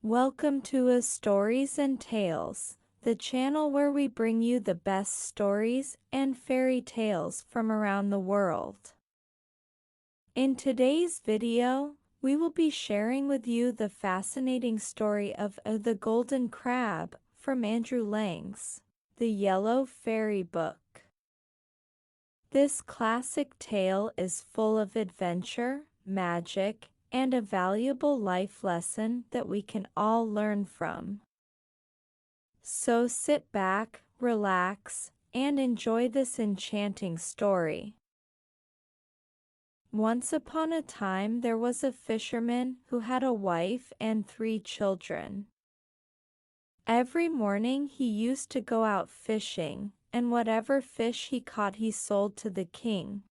Welcome to Stories and Tales, the channel where we bring you the best stories and fairy tales from around the world. In today's video, we will be sharing with you the fascinating story of The Golden Crab from Andrew Lang's The Yellow Fairy Book. This classic tale is full of adventure, magic, and a valuable life lesson that we can all learn from. So sit back, relax, and enjoy this enchanting story. Once upon a time there was a fisherman who had a wife and 3 children. Every morning he used to go out fishing, and whatever fish he caught he sold to the king.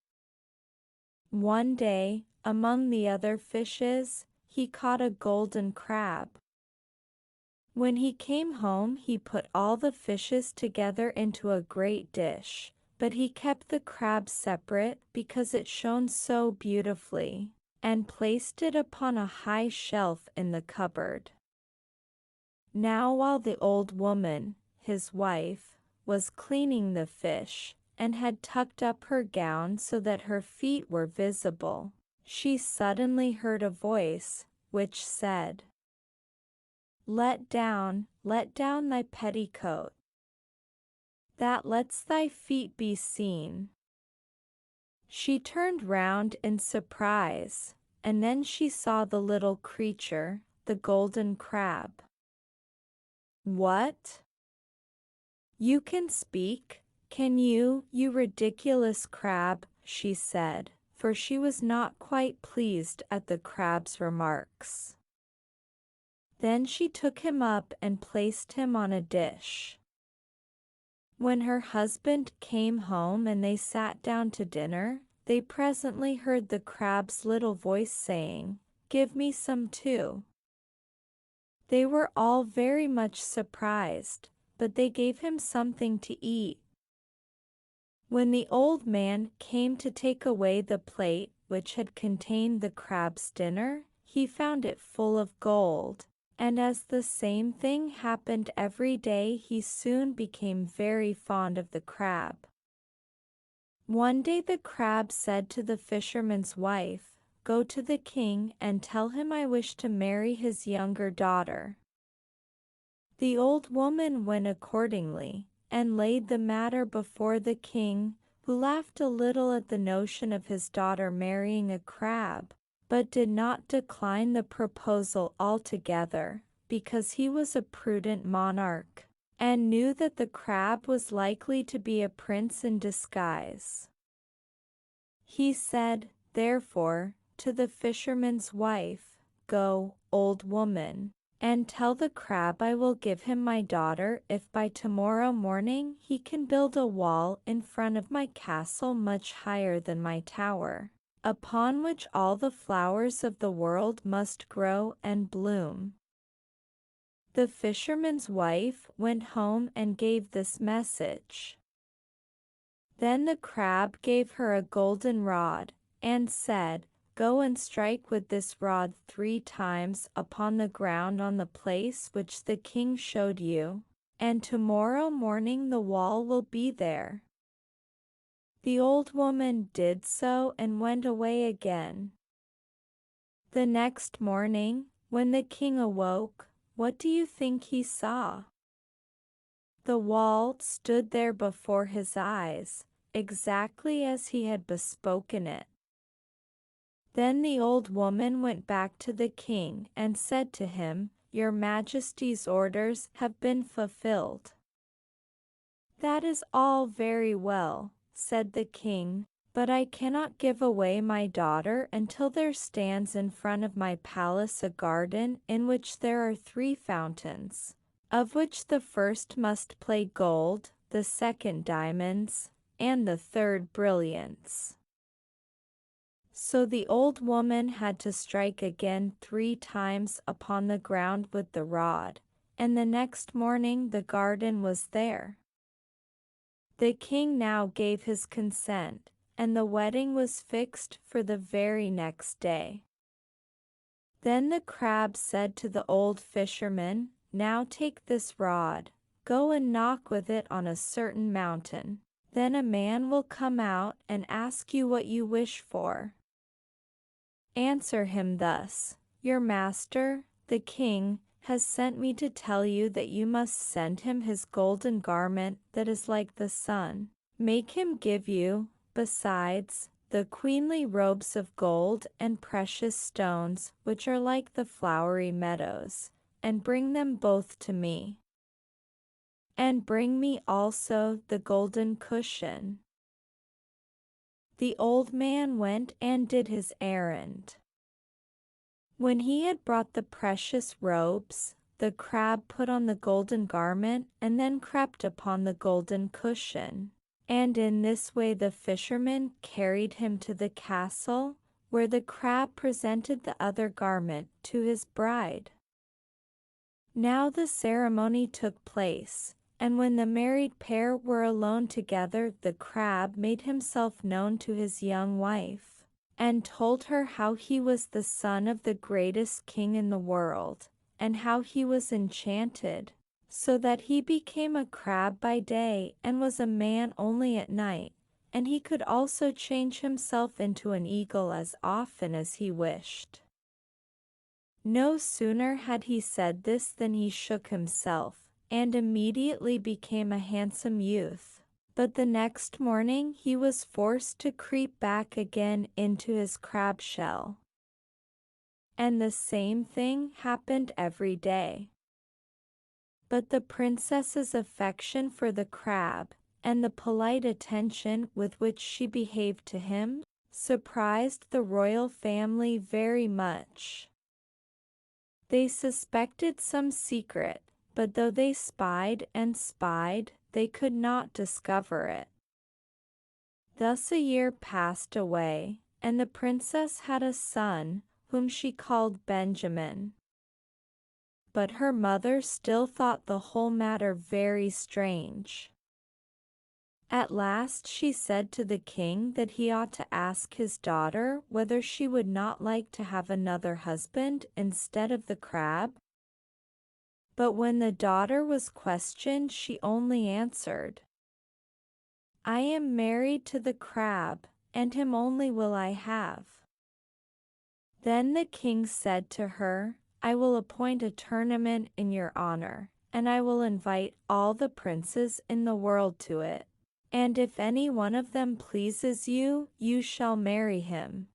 One day, among the other fishes, he caught a golden crab. When he came home he put all the fishes together into a great dish, but he kept the crab separate because it shone so beautifully, and placed it upon a high shelf in the cupboard. Now while the old woman, his wife, was cleaning the fish, and had tucked up her gown so that her feet were visible, she suddenly heard a voice, which said, let down thy petticoat, that lets thy feet be seen." She turned round in surprise, and then she saw the little creature, the golden crab. "What? You can speak, can you, you ridiculous crab?" she said, for she was not quite pleased at the crab's remarks. Then she took him up and placed him on a dish. When her husband came home and they sat down to dinner, they presently heard the crab's little voice saying, "Give me some too." They were all very much surprised, but they gave him something to eat. When the old man came to take away the plate which had contained the crab's dinner, he found it full of gold, and as the same thing happened every day he soon became very fond of the crab. One day the crab said to the fisherman's wife, "Go to the king and tell him I wish to marry his younger daughter." The old woman went accordingly, and laid the matter before the king, who laughed a little at the notion of his daughter marrying a crab, but did not decline the proposal altogether, because he was a prudent monarch, and knew that the crab was likely to be a prince in disguise. He said, therefore, to the fisherman's wife, "Go, old woman, and tell the crab I will give him my daughter if by tomorrow morning he can build a wall in front of my castle much higher than my tower, upon which all the flowers of the world must grow and bloom." The fisherman's wife went home and gave this message. Then the crab gave her a golden rod, and said, "Go and strike with this rod 3 times upon the ground on the place which the king showed you, and tomorrow morning the wall will be there." The old woman did so and went away again. The next morning, when the king awoke, what do you think he saw? The wall stood there before his eyes, exactly as he had bespoken it. Then the old woman went back to the king and said to him, "Your Majesty's orders have been fulfilled." "That is all very well," said the king, "but I cannot give away my daughter until there stands in front of my palace a garden in which there are 3 fountains, of which the first must play gold, the second diamonds, and the third brilliants." So the old woman had to strike again 3 times upon the ground with the rod, and the next morning the garden was there. The king now gave his consent, and the wedding was fixed for the very next day. Then the crab said to the old fisherman, "Now take this rod, go and knock with it on a certain mountain. Then a man will come out and ask you what you wish for. Answer him thus, 'Your master, the king, has sent me to tell you that you must send him his golden garment that is like the sun. Make him give you, besides, the queenly robes of gold and precious stones which are like the flowery meadows, and bring them both to me. And bring me also the golden cushion.'" The old man went and did his errand. When he had brought the precious robes, the crab put on the golden garment and then crept upon the golden cushion. And in this way the fisherman carried him to the castle, where the crab presented the other garment to his bride. Now the ceremony took place, and when the married pair were alone together, the crab made himself known to his young wife, and told her how he was the son of the greatest king in the world, and how he was enchanted, so that he became a crab by day and was a man only at night, and he could also change himself into an eagle as often as he wished. No sooner had he said this than he shook himself, and immediately became a handsome youth. But the next morning he was forced to creep back again into his crab shell. And the same thing happened every day. But the princess's affection for the crab, and the polite attention with which she behaved to him, surprised the royal family very much. They suspected some secret, but though they spied and spied, they could not discover it. Thus a year passed away, and the princess had a son, whom she called Benjamin. But her mother still thought the whole matter very strange. At last she said to the king that he ought to ask his daughter whether she would not like to have another husband instead of the crab. But when the daughter was questioned, she only answered, "I am married to the crab, and him only will I have." Then the king said to her, "I will appoint a tournament in your honor, and I will invite all the princes in the world to it. And if any one of them pleases you, you shall marry him."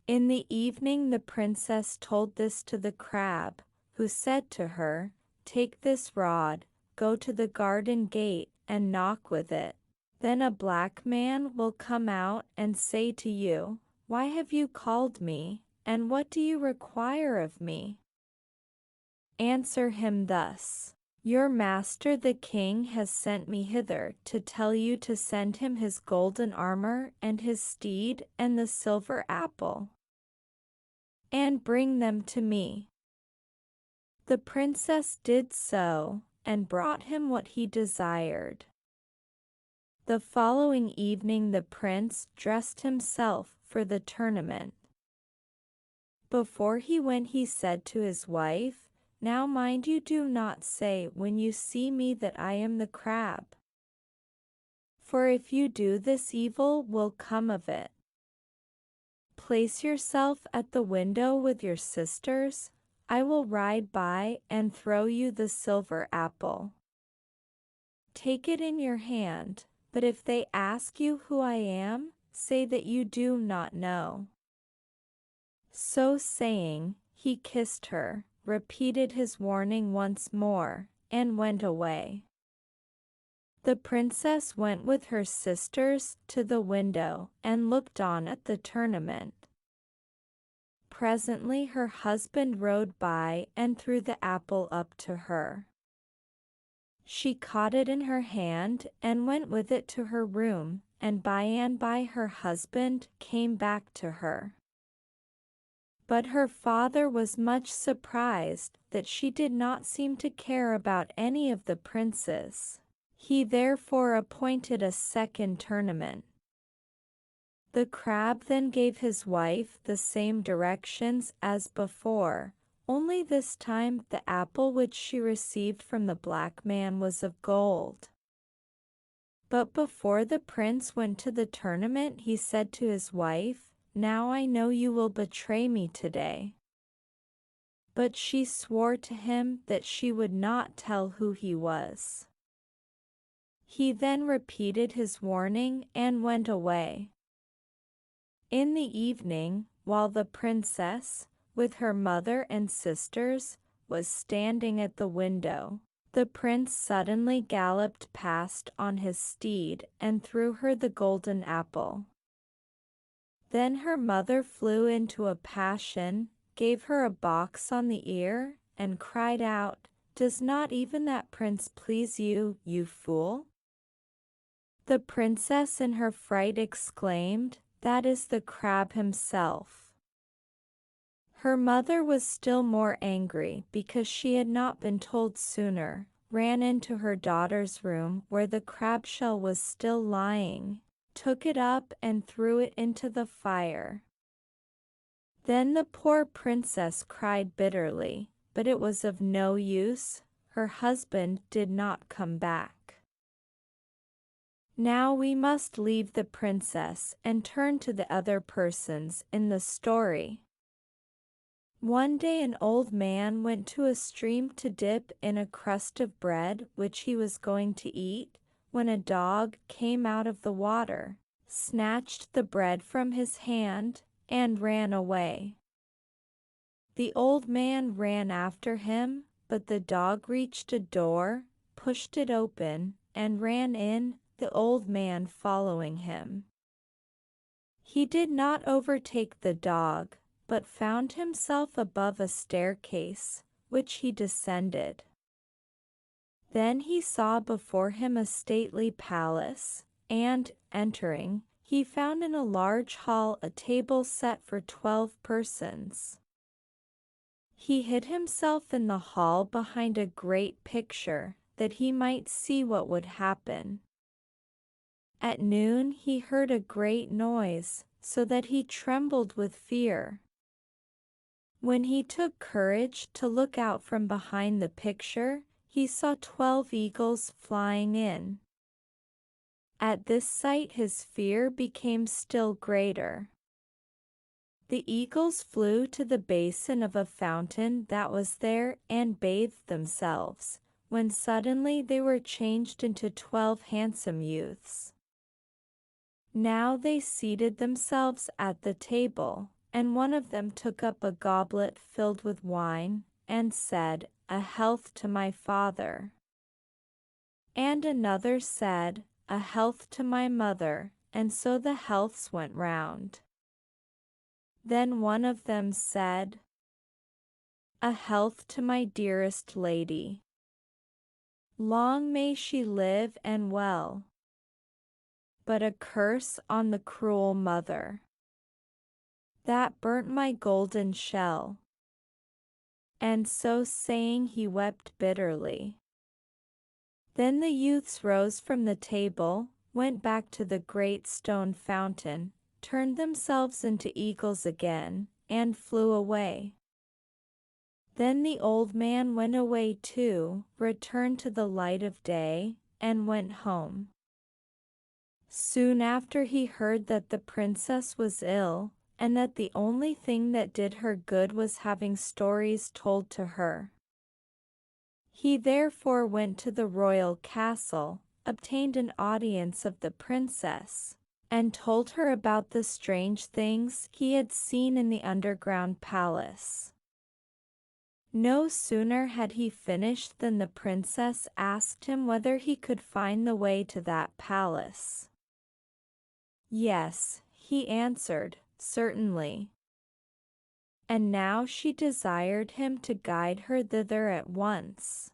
In the evening the princess told this to the crab, who said to her, "Take this rod, go to the garden gate, and knock with it. Then a black man will come out and say to you, 'Why have you called me, and what do you require of me?' Answer him thus, 'Your master the king has sent me hither to tell you to send him his golden armor and his steed and the silver apple, and bring them to me.'" The princess did so, and brought him what he desired. The following evening the prince dressed himself for the tournament. Before he went he said to his wife, "Now mind you do not say when you see me that I am the crab. For if you do, this evil will come of it. Place yourself at the window with your sisters. I will ride by and throw you the silver apple. Take it in your hand, but if they ask you who I am, say that you do not know." So saying, he kissed her, repeated his warning once more, and went away. The princess went with her sisters to the window and looked on at the tournament. Presently her husband rode by and threw the apple up to her. She caught it in her hand and went with it to her room, and by her husband came back to her. But her father was much surprised that she did not seem to care about any of the princes. He therefore appointed a second tournament. The crab then gave his wife the same directions as before, only this time the apple which she received from the black man was of gold. But before the prince went to the tournament, he said to his wife, "Now I know you will betray me today." But she swore to him that she would not tell who he was. He then repeated his warning and went away. In the evening, while the princess, with her mother and sisters, was standing at the window, the prince suddenly galloped past on his steed and threw her the golden apple. Then her mother flew into a passion, gave her a box on the ear, and cried out, "Does not even that prince please you, you fool?" The princess in her fright exclaimed, "That is the crab himself." Her mother was still more angry because she had not been told sooner, ran into her daughter's room where the crab shell was still lying, took it up and threw it into the fire. Then the poor princess cried bitterly, but it was of no use, her husband did not come back. Now we must leave the princess and turn to the other persons in the story. One day an old man went to a stream to dip in a crust of bread which he was going to eat, when a dog came out of the water, snatched the bread from his hand, and ran away. The old man ran after him, but the dog reached a door, pushed it open, and ran in, the old man following him. He did not overtake the dog, but found himself above a staircase, which he descended. Then he saw before him a stately palace, and, entering, he found in a large hall a table set for 12 persons. He hid himself in the hall behind a great picture, that he might see what would happen. At noon he heard a great noise, so that he trembled with fear. When he took courage to look out from behind the picture, he saw 12 eagles flying in. At this sight his fear became still greater. The eagles flew to the basin of a fountain that was there and bathed themselves, when suddenly they were changed into 12 handsome youths. Now they seated themselves at the table, and one of them took up a goblet filled with wine, and said, "A health to my father." And another said, "A health to my mother," and so the healths went round. Then one of them said, "A health to my dearest lady. Long may she live and well. But a curse on the cruel mother that burnt my golden shell." And so saying he wept bitterly. Then the youths rose from the table, went back to the great stone fountain, turned themselves into eagles again, and flew away. Then the old man went away too, returned to the light of day, and went home. Soon after he heard that the princess was ill, and that the only thing that did her good was having stories told to her. He therefore went to the royal castle, obtained an audience of the princess, and told her about the strange things he had seen in the underground palace. No sooner had he finished than the princess asked him whether he could find the way to that palace. "Yes," he answered, "certainly." And now she desired him to guide her thither at once.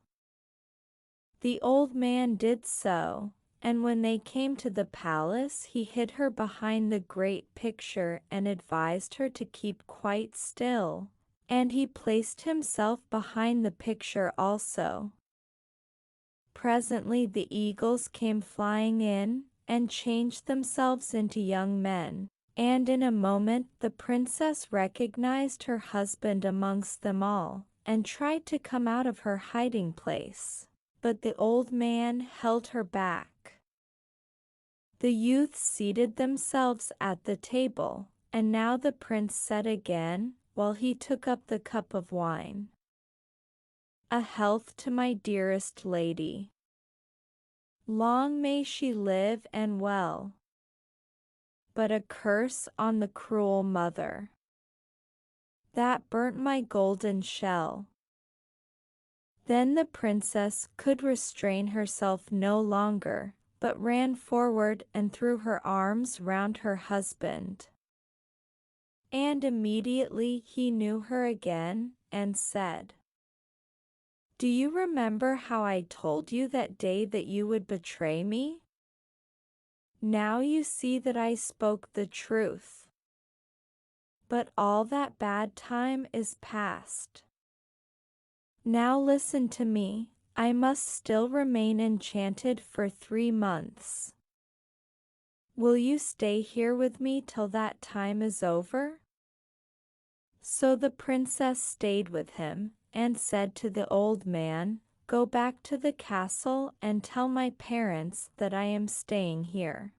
The old man did so, and when they came to the palace he hid her behind the great picture and advised her to keep quite still, and he placed himself behind the picture also. Presently the eagles came flying in, and changed themselves into young men, And in a moment the princess recognized her husband amongst them all, and tried to come out of her hiding place. But the old man held her back. The youths seated themselves at the table, and now the prince said again, while he took up the cup of wine, "A health to my dearest lady. Long may she live and well. But a curse on the cruel mother that burnt my golden shell." Then the princess could restrain herself no longer, but ran forward and threw her arms round her husband. And immediately he knew her again, and said, "Do you remember how I told you that day that you would betray me? Now you see that I spoke the truth. But all that bad time is past. Now listen to me, I must still remain enchanted for 3 months. Will you stay here with me till that time is over?" So the princess stayed with him, and said to the old man, "Go back to the castle and tell my parents that I am staying here."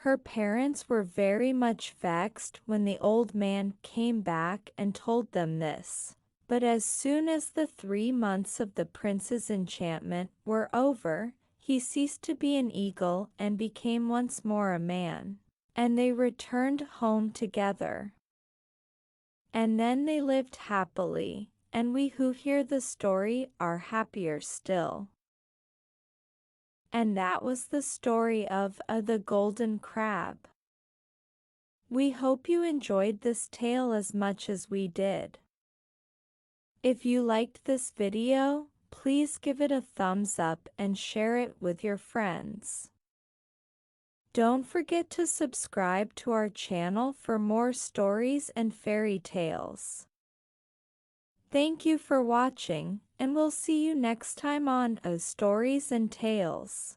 Her parents were very much vexed when the old man came back and told them this. But as soon as the 3 months of the prince's enchantment were over, he ceased to be an eagle and became once more a man, and they returned home together. And then they lived happily, and we who hear the story are happier still. And that was the story of the Golden Crab. We hope you enjoyed this tale as much as we did. If you liked this video, please give it a thumbs up and share it with your friends. Don't forget to subscribe to our channel for more stories and fairy tales. Thank you for watching, and we'll see you next time on Stories and Tales.